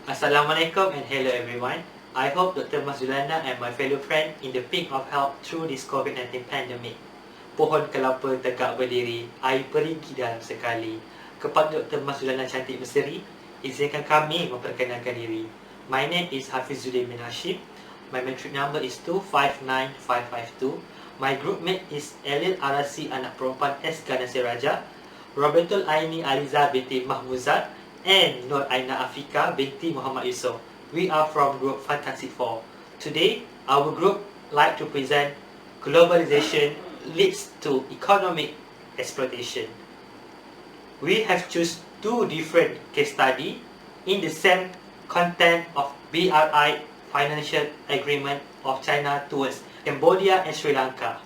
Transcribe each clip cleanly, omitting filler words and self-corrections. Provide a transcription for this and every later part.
Assalamualaikum and hello everyone. I hope Dr. Mas Julana and my fellow friend in the peak of health through this COVID-19 pandemic. Pohon kelapa tegak berdiri, air perigi dalam sekali. Kepada Dr. Mas Julana cantik berseri, izinkan kami memperkenalkan diri. My name is Hafizuddin bin Hashim. My metric number is 259552. My group mate is Elil Arasi anak perempuan SK Nasir Raja, Robertul Aini Aliza binti Mahmuzat, and Nur Aina Afika binti Muhammad Yusof. We are from group Fantastic Four. Today, our group like to present globalization leads to economic exploitation. We have choose two different case study in the same content of BRI Financial Agreement of China towards Cambodia and Sri Lanka.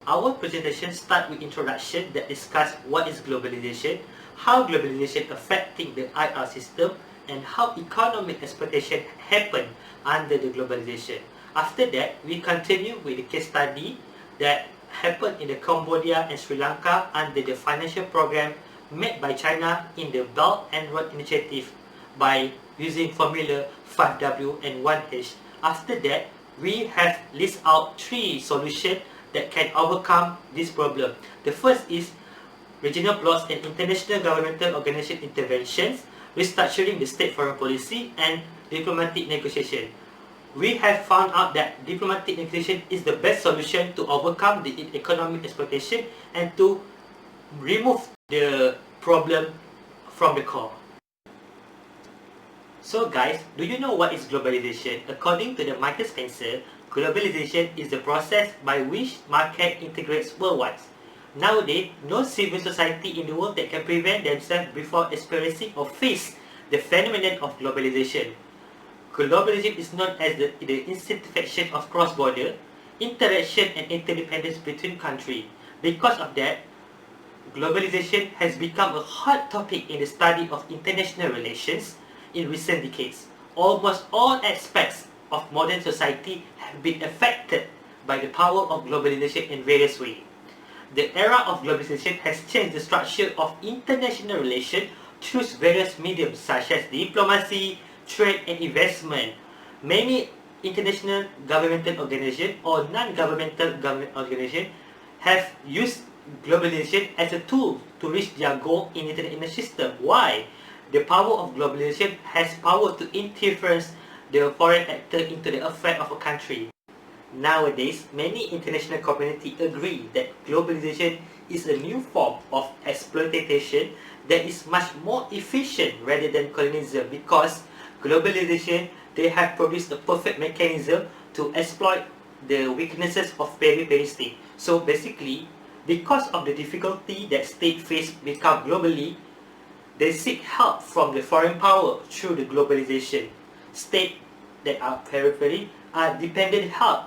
Our presentation starts with introduction that discuss what is globalization, how globalization affecting the IR system, and how economic exploitation happen under the globalization. After that, we continue with the case study that happened in the Cambodia and Sri Lanka under the financial program made by China in the Belt and Road Initiative by using formula 5W and 1H. After that, we have list out three solutions that can overcome this problem. The first is regional blocks and international governmental organization interventions, restructuring the state foreign policy, and diplomatic negotiation. We have found out that diplomatic negotiation is the best solution to overcome the economic exploitation and to remove the problem from the core. So guys, do you know what is globalization? According to the Michael Spencer, globalization is the process by which market integrates worldwide. Nowadays, no civil society in the world that can prevent themselves before experiencing or face the phenomenon of globalization. Globalization is known as the intensification of cross-border interaction and interdependence between countries. Because of that, globalization has become a hot topic in the study of international relations in recent decades. Almost all aspects of modern society have been affected by the power of globalization in various ways. The era of globalization has changed the structure of international relations through various mediums such as diplomacy, trade and investment. Many international governmental organizations or non-governmental government organizations have used globalization as a tool to reach their goal in the international system. Why? The power of globalization has power to interference the foreign actor into the affair of a country. Nowadays, many international community agree that globalization is a new form of exploitation that is much more efficient rather than colonialism, because globalization, they have produced a perfect mechanism to exploit the weaknesses of very state. So basically, because of the difficulty that state face become globally, they seek help from the foreign power through the globalization. States that are periphery are dependent help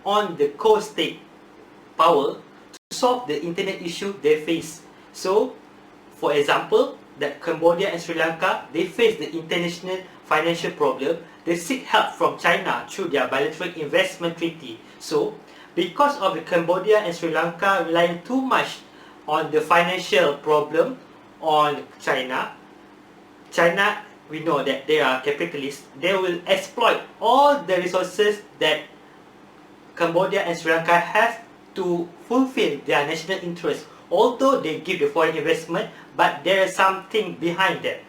on the core state power to solve the internet issue they face. So, for example, that Cambodia and Sri Lanka, they face the international financial problem. They seek help from China through their bilateral investment treaty. So, because of the Cambodia and Sri Lanka relying too much on the financial problem on China, we know that they are capitalists. They will exploit all the resources that Cambodia and Sri Lanka have to fulfill their national interest. Although they give the foreign investment, but there is something behind that.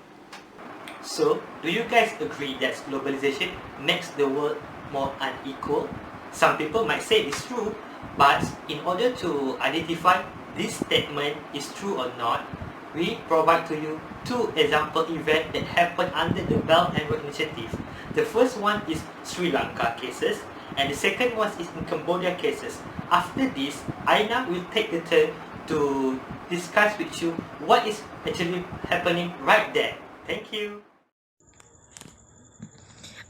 So, do you guys agree that globalization makes the world more unequal? Some people might say it's true, but in order to identify this statement is true or not, we provide to you two example events that happened under the Belt and Road Initiative. The first one is Sri Lanka cases, and the second one is in Cambodia cases. After this, Aina will take the turn to discuss with you what is actually happening right there. Thank you.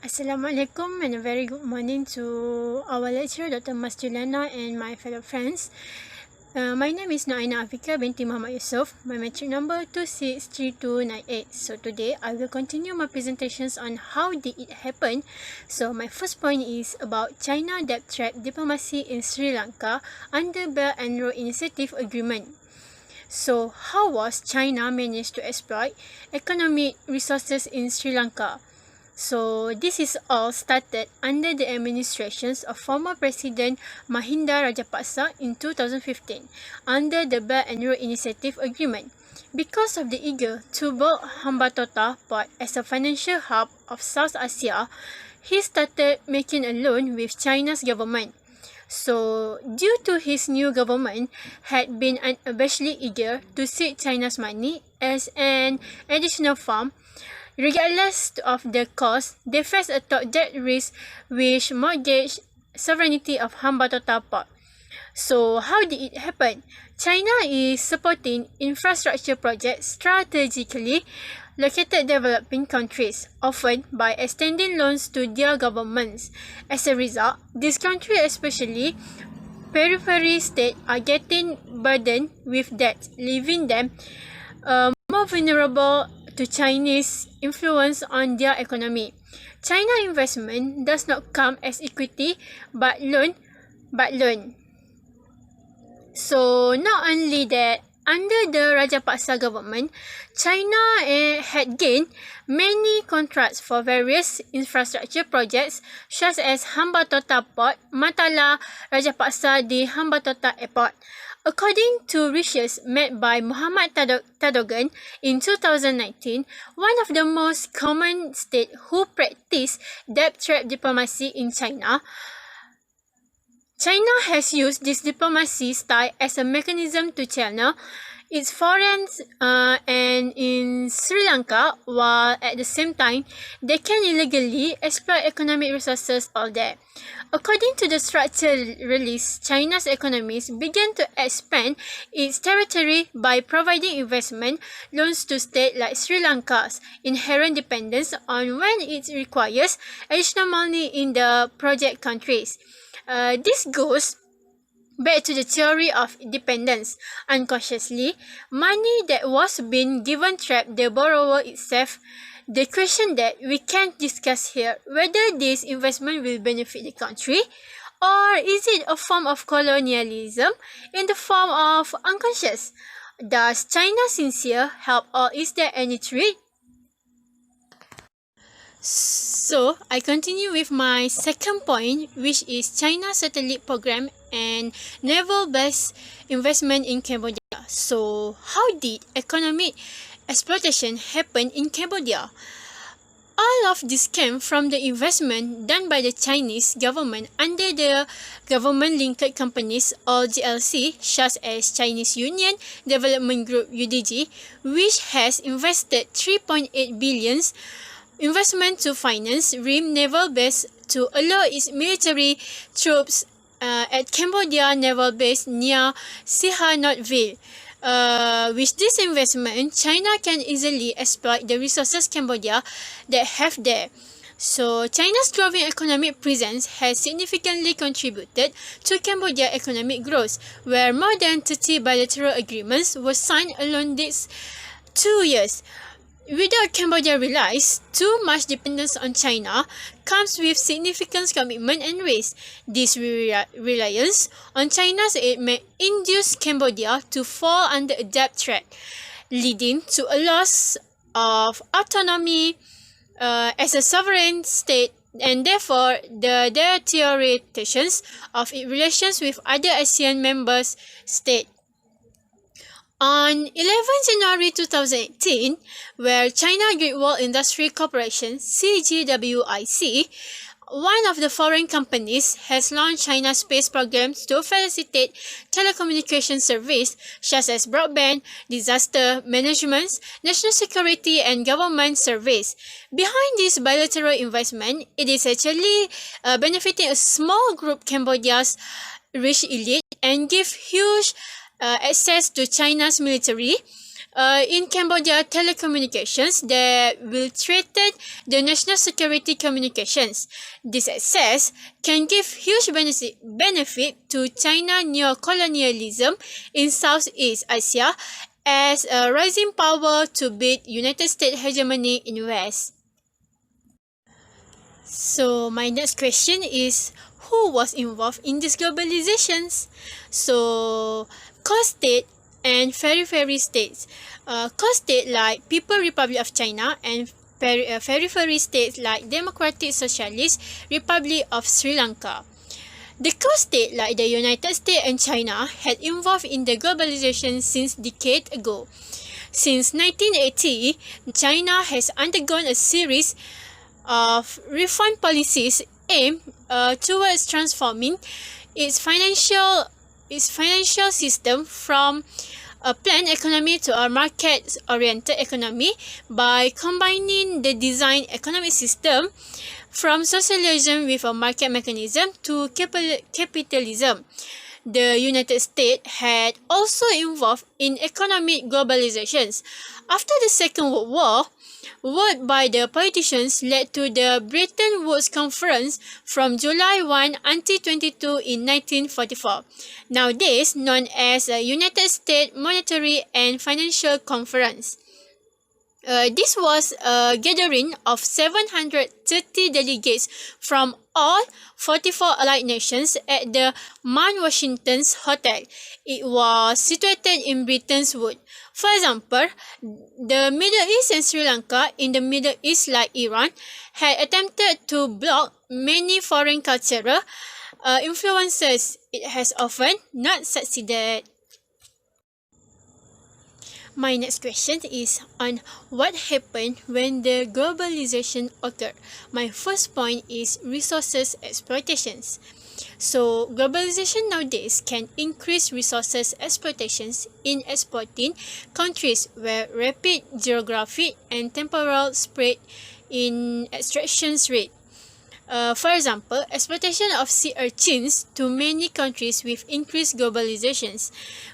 Assalamualaikum and a very good morning to our lecturer Dr. Mas Julana and my fellow friends. My name is Naina Afika binti Muhammad Yusof. My metric number 263298. So today I will continue my presentations on how did it happen. So my first point is about China debt trap diplomacy in Sri Lanka under Belt and Road Initiative Agreement. So, how was China managed to exploit economic resources in Sri Lanka? So, this is all started under the administrations of former President Mahinda Rajapaksa in 2015 under the Belt and Road Initiative Agreement. Because of the eager to build Hambantota Port as a financial hub of South Asia, he started making a loan with China's government. So, due to his new government had been unabashedly eager to seek China's money as an additional farm, regardless of the cost, they faced a top debt risk which mortgaged sovereignty of Hambantota Port. So, how did it happen? China is supporting infrastructure projects strategically located developing countries, often by extending loans to their governments. As a result, these countries, especially periphery states, are getting burdened with debt, leaving them more vulnerable to Chinese influence on their economy. China investment does not come as equity but loan. So not only that, under the Rajapaksa government, China had gained many contracts for various infrastructure projects such as Hambantota Port, Matala Rajapaksa di Hambantota Airport. According to research made by Muhammad Tadogan in 2019, one of the most common states who practice debt trap diplomacy in China has used this diplomacy style as a mechanism to channel its foreign and in Sri Lanka, while at the same time they can illegally exploit economic resources all there. According to the structure release, China's economies began to expand its territory by providing investment loans to states like Sri Lanka's inherent dependence on when it requires additional money in the project countries. This goes back to the theory of dependence. Unconsciously, money that was being given trapped the borrower itself. The question that we can't discuss here, whether this investment will benefit the country, or is it a form of colonialism in the form of unconscious? Does China sincere help, or is there any threat? So, I continue with my second point, which is China's satellite program and naval-based investment in Cambodia. So, how did economic exploitation happen in Cambodia? All of this came from the investment done by the Chinese government under the government-linked companies or GLC, such as Chinese Union Development Group UDG, which has invested 3.8 billion investment to finance RIM naval base to allow its military troops at Cambodia naval base near Sihanoukville. With this investment, China can easily exploit the resources Cambodia that have there. So, China's growing economic presence has significantly contributed to Cambodia's economic growth, where more than 30 bilateral agreements were signed along these 2 years. Without Cambodia realize too much dependence on China comes with significant commitment and risk. This reliance on China's aid may induce Cambodia to fall under a debt trap, leading to a loss of autonomy as a sovereign state and therefore the deterioration of its relations with other ASEAN member states. On 11 January 2018, where China Great Wall Industry Corporation (CGWIC), one of the foreign companies, has launched China's space programs to facilitate telecommunication service such as broadband, disaster management, national security, and government service. Behind this bilateral investment, it is actually benefiting a small group Cambodia's rich elite and give huge access to China's military in Cambodia telecommunications that will threaten the national security communications. This access can give huge benefit to China neocolonialism in Southeast Asia as a rising power to beat United States hegemony in West. So my next question is, who was involved in these globalizations? So, core state and periphery states. Core states like People's Republic of China and periphery states like Democratic Socialist Republic of Sri Lanka. The core states like the United States and China had involved in the globalization since decades ago. Since 1980, China has undergone a series of reform policies aimed towards transforming its financial system from a planned economy to a market-oriented economy by combining the design economic system from socialism with a market mechanism to capitalism. The United States had also involved in economic globalizations. After the Second World War, vote by the politicians led to the Bretton Woods Conference from July 1 until 22 in 1944, nowadays known as the United States Monetary and Financial Conference. This was a gathering of 730 delegates from all 44 allied nations at the Mount Washington's Hotel. It was situated in Bretton Woods. For example, the Middle East and Sri Lanka in the Middle East, like Iran, had attempted to block many foreign cultural influences. It has often not succeeded. My next question is on what happened when the globalization occurred. My first point is resources exploitations. So, globalization nowadays can increase resources exploitations in exporting countries where rapid geographic and temporal spread in extraction rate. For example, exploitation of sea urchins to many countries with increased globalizations.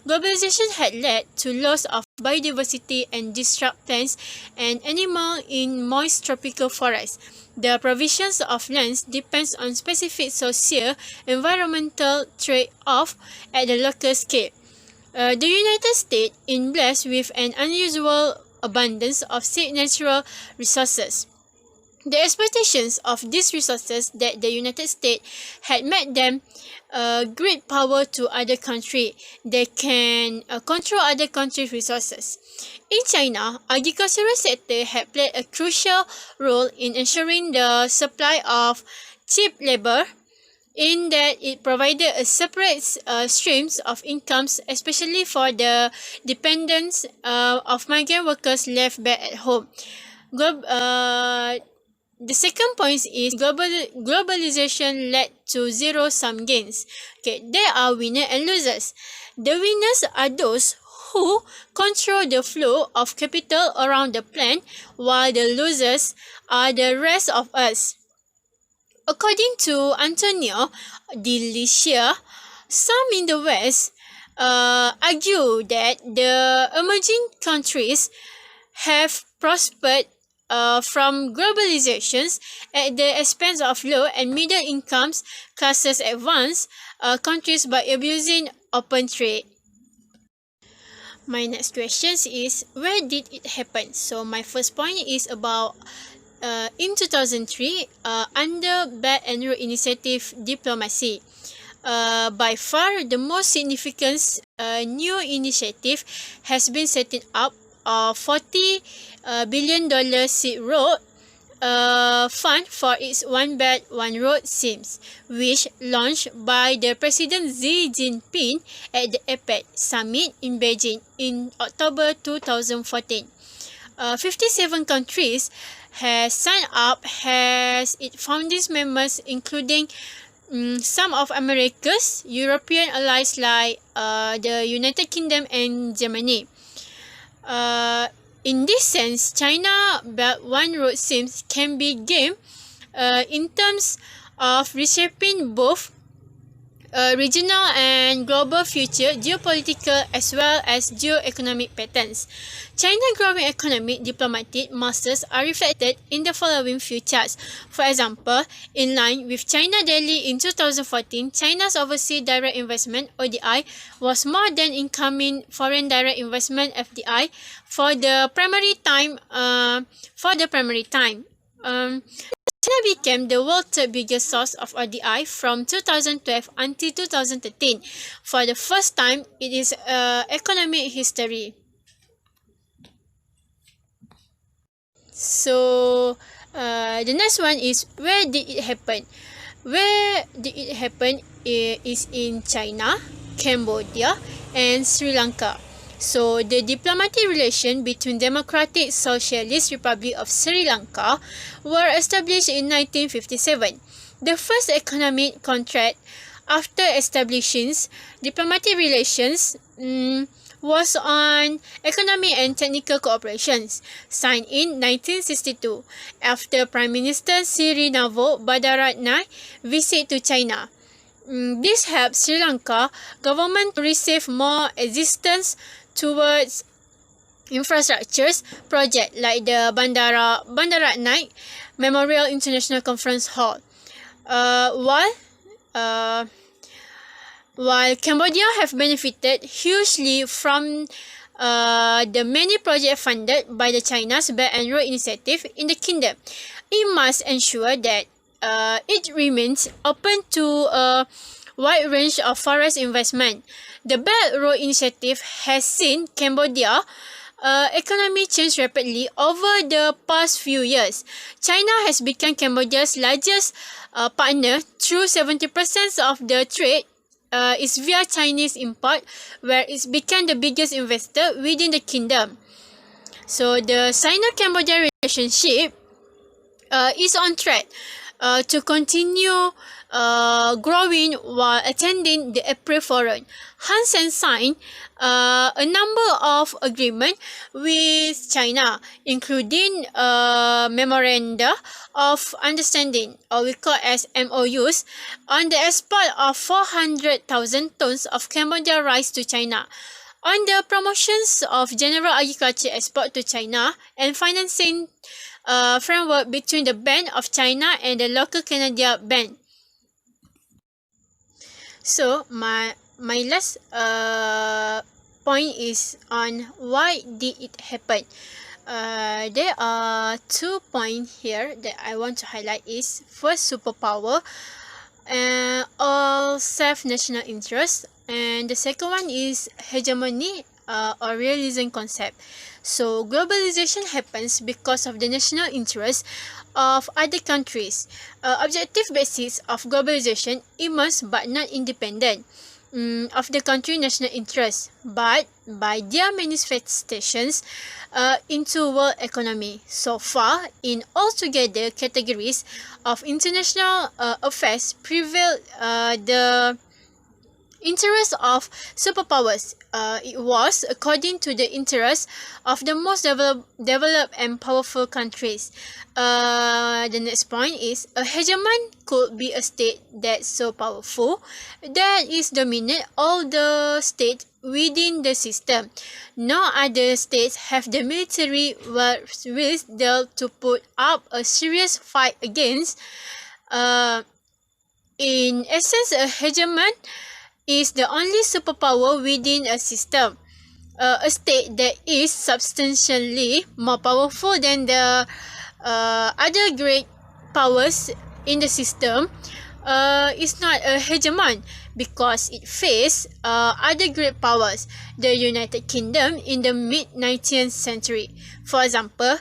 Globalization had led to loss of biodiversity and disrupt plants and animals in moist tropical forests. The provisions of lands depends on specific socio-environmental trade-off at the local scale. The United States is blessed with an unusual abundance of said natural resources. The exploitations of these resources that the United States had made them great power to other countries. They can control other countries' resources. In China, agricultural sector had played a crucial role in ensuring the supply of cheap labor, in that it provided a separate streams of incomes, especially for the dependents of migrant workers left back at home. The second point is globalization led to zero-sum gains. Okay, there are winners and losers. The winners are those who control the flow of capital around the planet, while the losers are the rest of us. According to Antonio de Licia, some in the West argue that the emerging countries have prospered from globalizations at the expense of low and middle incomes classes advanced countries by abusing open trade. My next question is, where did it happen? So my first point is about in 2003 under Belt and Road Initiative diplomacy. By far the most significant new initiative has been setting up $40 billion Silk Road fund for its One Belt, One Road schemes, which launched by the President Xi Jinping at the APEC summit in Beijing in October 2014. 57 countries has signed up as its founding members, including some of America's European allies like the United Kingdom and Germany. In this sense, China Belt One Road schemes can be gamed in terms of reshaping both regional and global future geopolitical as well as geo-economic patterns. China's growing economic diplomatic muscles are reflected in the following few charts. For example, in line with China Daily in 2014, China's overseas direct investment (ODI) was more than incoming foreign direct investment (FDI) for the primary time. China became the world's third biggest source of RDI from 2012 until 2013. For the first time, it is economic history. So, the next one is where did it happen? Where did it happen is in China, Cambodia, and Sri Lanka. So, the diplomatic relation between Democratic Socialist Republic of Sri Lanka were established in 1957. The first economic contract after establishing diplomatic relations was on economic and technical cooperations, signed in 1962 after Prime Minister Sirinavo Bandaranaike visit to China. This helped Sri Lanka government to receive more assistance towards infrastructures project like the Bandaranaike Memorial International Conference Hall. While Cambodia have benefited hugely from the many projects funded by the China's Belt and Road Initiative in the kingdom, it must ensure that it remains open to a wide range of forest investment. The Belt Road Initiative has seen Cambodia economy change rapidly over the past few years. China has become Cambodia's largest partner through 70% of the trade is via Chinese import, where it's become the biggest investor within the kingdom. So the Sino-Cambodia relationship is on track to continue growing while attending the April Forum. Hun Sen signed a number of agreements with China, including Memoranda of Understanding, or we call as MOUs, on the export of 400,000 tons of Cambodia rice to China, on the promotions of general agriculture export to China, and financing framework between the Bank of China and the local Canadian Bank. So my last point is on why did it happen. There are 2 points here that I want to highlight. Is first, superpower, all self-national interest, and the second one is hegemony or realism concept. So globalization happens because of the national interest of other countries. Objective basis of globalization immerse but not independent of the country national interest, but by their manifestations into world economy. So far, in altogether categories of international affairs prevail the interest of superpowers. It was according to the interest of the most developed and powerful countries. The next point is a hegemon could be a state that's so powerful that is dominate all the states within the system. No other states have the military will to put up a serious fight against. In essence, a hegemon is the only superpower within a system. A state that is substantially more powerful than the other great powers in the system is not a hegemon because it faced other great powers, the United Kingdom in the mid-19th century. For example,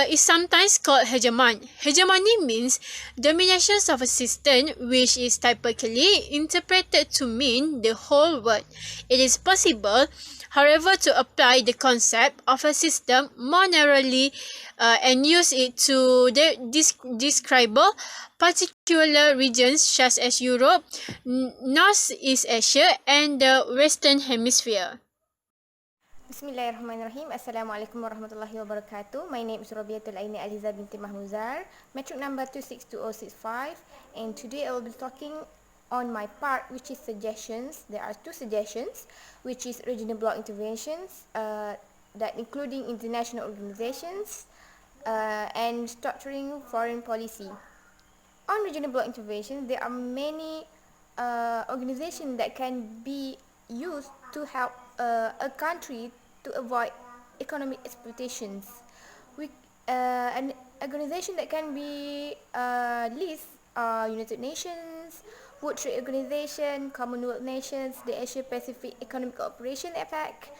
is sometimes called hegemon. Hegemony means domination of a system which is typically interpreted to mean the whole world. It is possible, however, to apply the concept of a system more narrowly and use it to describe particular regions such as Europe, Northeast Asia, and the Western Hemisphere. Bismillahirrahmanirrahim. Assalamualaikum warahmatullahi wabarakatuh. My name is Robiatul Aini Aliza binti Mahmuzar, metric number 262065, and today I will be talking on my part, which is suggestions. There are 2 suggestions, which is regional bloc interventions, that including international organizations and structuring foreign policy. On regional bloc intervention, there are many organizations that can be used to help a country to avoid economic exploitations. an organization that can be list United Nations, World Trade Organization, Commonwealth Nations, the Asia Pacific Economic Cooperation (APEC),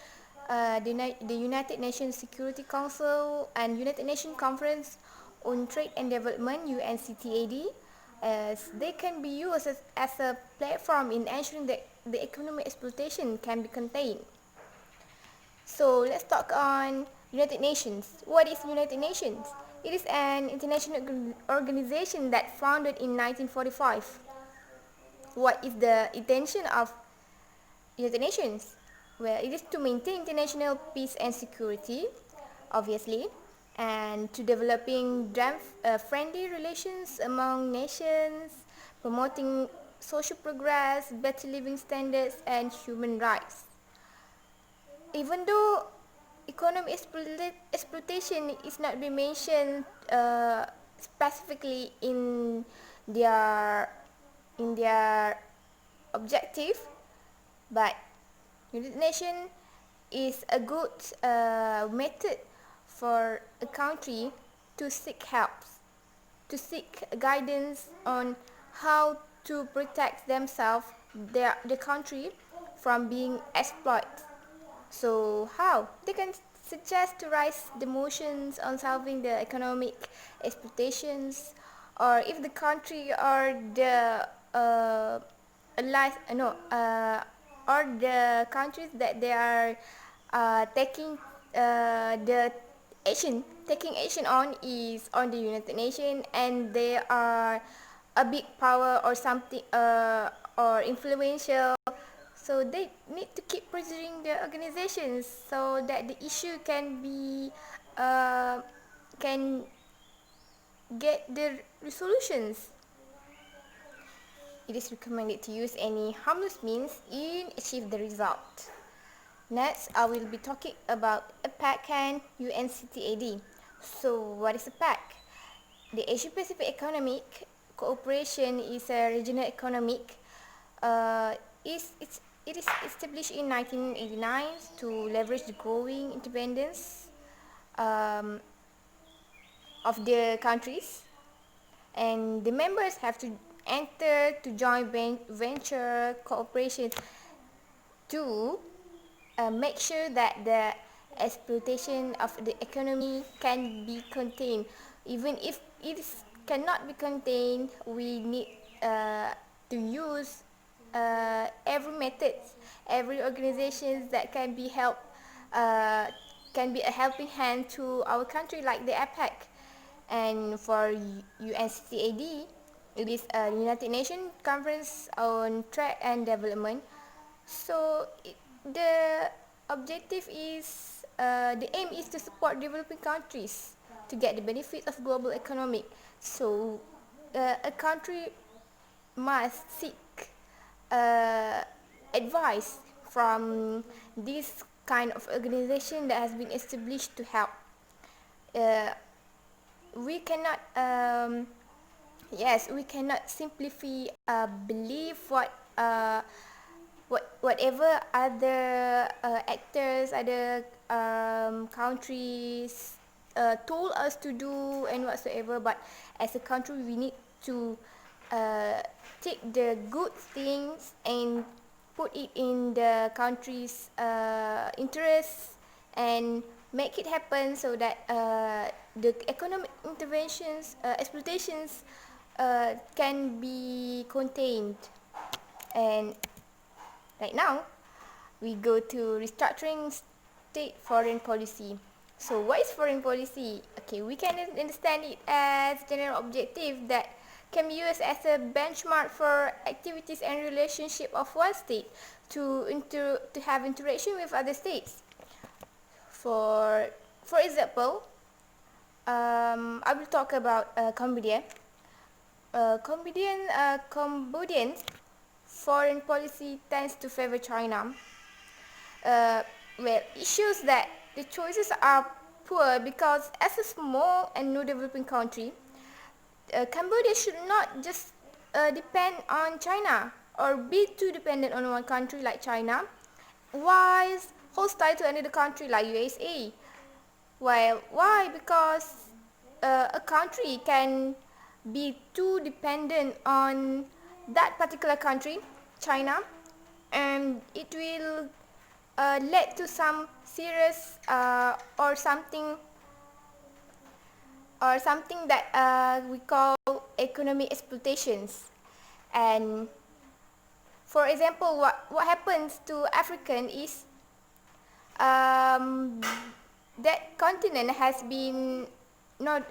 the United Nations Security Council, and United Nations Conference on Trade and Development (UNCTAD), as they can be used as a platform in ensuring that the economic exploitation can be contained. So let's talk on United Nations. What is United Nations? It is an international organization that founded in 1945. What is the intention of United Nations? Well, it is to maintain international peace and security, obviously, and to developing friendly relations among nations, promoting social progress, better living standards, and human rights. Even though economic exploitation is not being mentioned specifically in their objective, but United Nations is a good method for a country to seek help, to seek guidance on how to protect themselves, the country, from being exploited. So how? They can suggest to raise the motions on solving the economic exploitations, or if the country or the or the countries that they are taking taking action on is on the United Nations, and they are a big power or something or influential. So they need to keep pressuring the organizations so that the issue can be can get the resolutions. It is recommended to use any harmless means in achieve the result. Next, I will be talking about APEC and UNCTAD. So, what is APEC? The Asia Pacific Economic Cooperation is a regional economic. It is established in 1989 to leverage the growing independence of the countries, and the members have to enter to joint venture cooperation to make sure that the exploitation of the economy can be contained. Even if it cannot be contained, we need to use every method, every organization that can be can be a helping hand to our country, like the APEC. And for UNCTAD, it is a United Nations Conference on Trade and Development. So the objective is, the aim is to support developing countries to get the benefit of global economic. So a country must seek advice from this kind of organization that has been established to help. We cannot we cannot simply believe whatever other actors, other countries told us to do and whatsoever. But as a country, we need to take the good things and put it in the country's interests and make it happen, so that the economic interventions, exploitations can be contained. And right now, we go to restructuring state foreign policy. So what is foreign policy? Okay, we can understand it as general objective that can be used as a benchmark for activities and relationship of one state to have interaction with other states. For example, I will talk about Cambodia. Cambodian foreign policy tends to favor China. It shows that the choices are poor because as a small and new developing country, Cambodia should not just depend on China or be too dependent on one country like China, while hostile to another country like USA. Why? Because a country can be too dependent on that particular country, China, and it will lead to some serious or something that we call economic exploitations. And for example, what happens to African is that continent has been not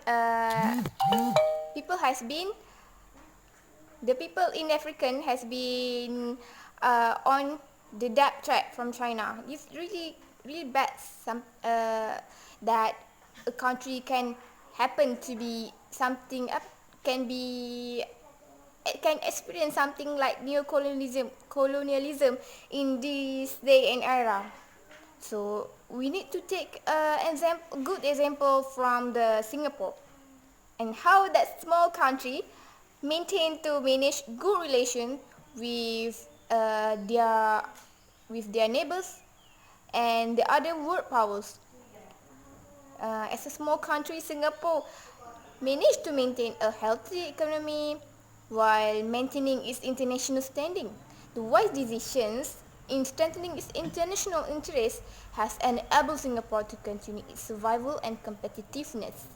the people in African has been on the debt trap from China. It's really bad that a country can happen to be something can experience something like colonialism in this day and era. So we need to take good example from the Singapore, and how that small country manage good relation with their neighbors and the other world powers. As a small country, Singapore managed to maintain a healthy economy while maintaining its international standing. The wise decisions in strengthening its international interests has enabled Singapore to continue its survival and competitiveness.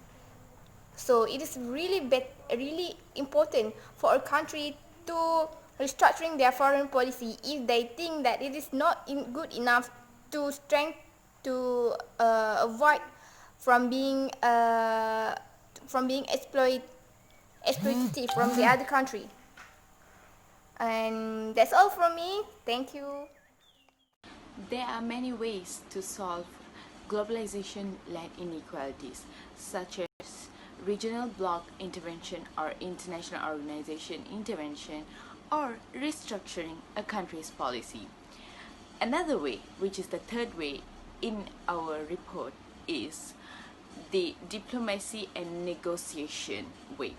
So it is really important for a country to restructuring their foreign policy if they think that it is not good enough to avoid from being exploitative from the other country. And that's all from me. Thank you. There are many ways to solve globalization-led inequalities, such as regional bloc intervention or international organization intervention, or restructuring a country's policy. Another way, which is the third way in our report, is the diplomacy and negotiation way.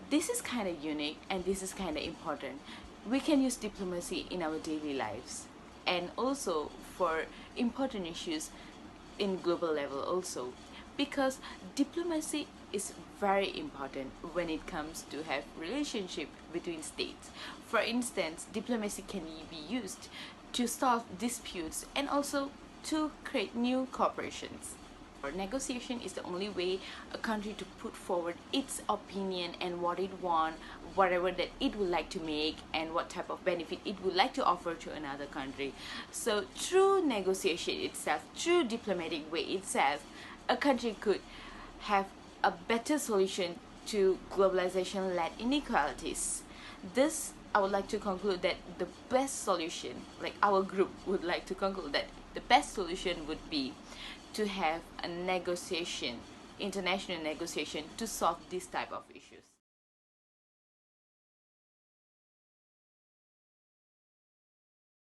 This is kind of unique and this is kind of important. We can use diplomacy in our daily lives and also for important issues in global level also, because diplomacy is very important when it comes to have relationship between states. For instance, diplomacy can be used to solve disputes and also to create new cooperations. Or negotiation is the only way a country to put forward its opinion and what it wants, whatever that it would like to make and what type of benefit it would like to offer to another country. So through negotiation itself, through diplomatic way itself, a country could have a better solution to globalization-led inequalities. This, I would like to conclude that the best solution, like our group would like to conclude that the best solution would be to have a negotiation, international negotiation to solve this type of issues.